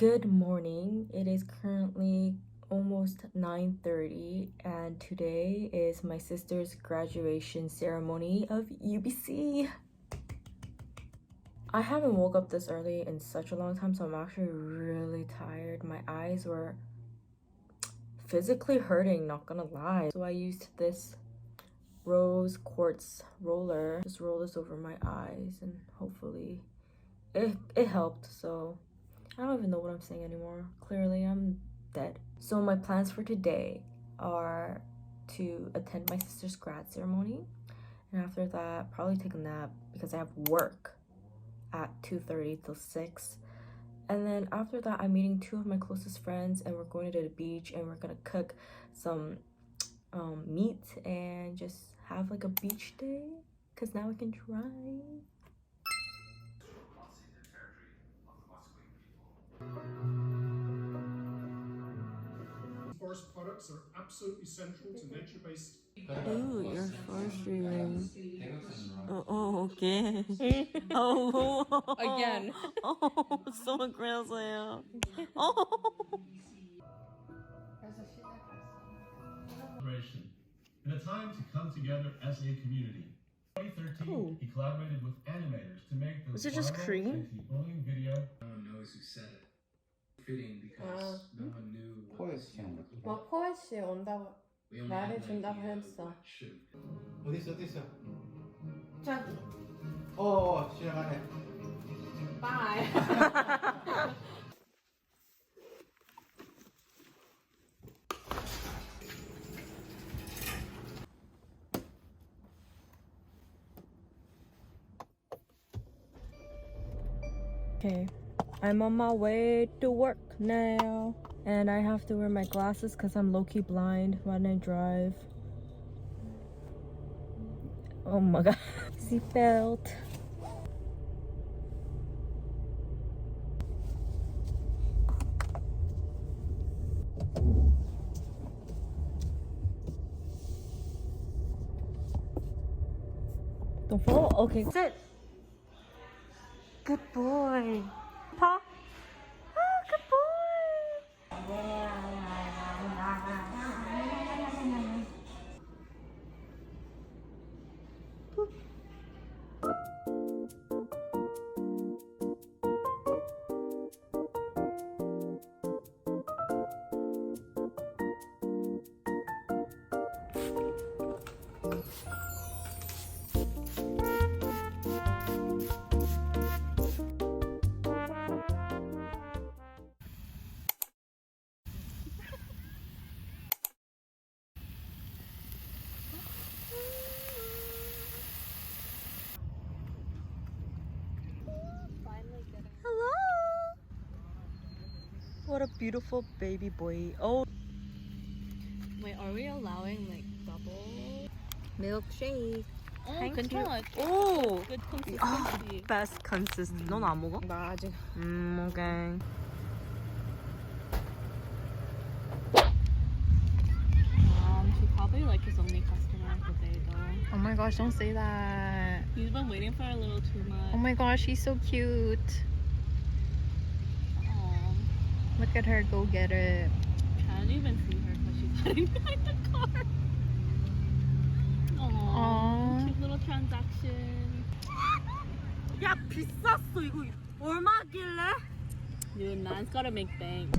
Good morning. It is currently almost 9:30 and today is my sister's graduation ceremony of UBC. I haven't woke up this early in such a long time, so I'm actually really tired. My eyes were physically hurting, not gonna lie. So I used this rose quartz roller. Just roll this over my eyes and hopefully it helped. So I don't even know what I'm saying anymore. Clearly I'm dead. So my plans for today are to attend my sister's grad ceremony, and after that probably take a nap because I have work at 2:30 till 6. And then after that I'm meeting two of my closest friends and we're going to the beach and we're gonna cook some meat and just have like a beach day because now I can drive. Forest products are absolutely central to nature-based. Ooh, you're forestry. Oh, okay. Oh, Again. Oh, someone 그래서요. Oh. In a time to come together as a community. In 2013, he collaborated with animators to make the Was it just viral cream? anti-bullying video. No one knows who said it. Fitting because no one knew what was 막 포에시 온다고 we only 말을 had an 준다고 idea of 했어. what should have 어디 있어? 저기. 지나가네. 바이. Okay, I'm on my way to work now. And I have to wear my glasses because I'm low-key blind when I drive. Oh my god. Seatbelt. Don't fall? Okay, sit. Good boy. Pa? Oh, good boy. Hello. What a beautiful baby boy. Oh. Wait, are we allowing like double? Milkshake. Thank 괜찮아. 오. Good consistency. Best consistent. 넌 안 먹어? 나 아직. Okay. She probably like his only customer of the day though. Oh my gosh, don't say that. He's been waiting for a little too much. Oh my gosh, he's so cute. Aww. Look at her go get it. Can't even see her because she's hiding behind the car. Aww. Aww. Cute little transaction. 야, 비쌌어. 이거 얼마길래? Dude, man's gotta make bank.